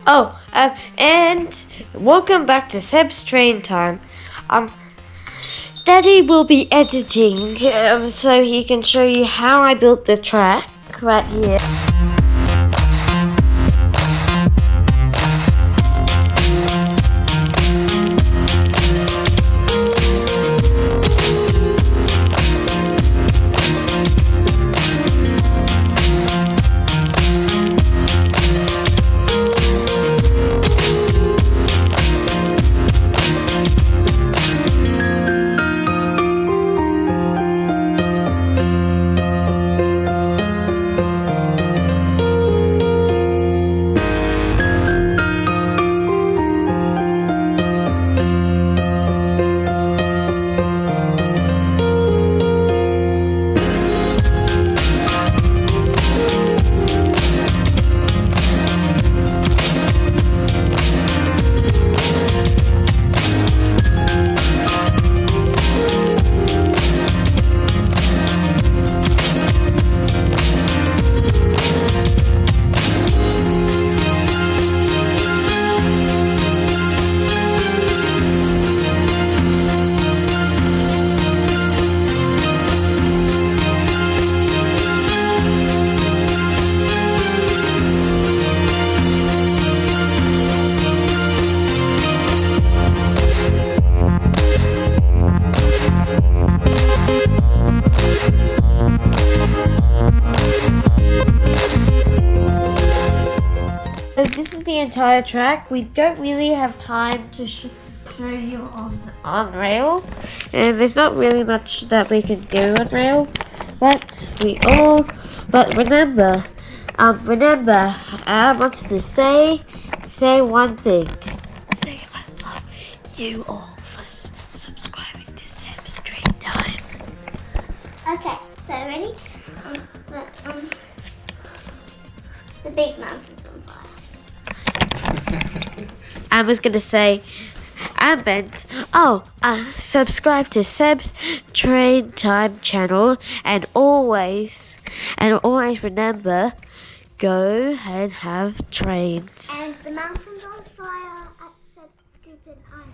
And welcome back to Seb's Train Time. Daddy will be editing, so he can show you how I built the track right here. So this is the entire track. We don't really have time to show you on rail, and there's not really much that we can do on rail. But remember, I wanted to say one thing. Say I love you all for subscribing to Seb's Train Time. Okay, so ready? The big mountain's on fire. I was gonna say, subscribe to Seb's Train Time channel, and always remember, go and have trains. And the mountain's on fire at Seb's Scoop and Island.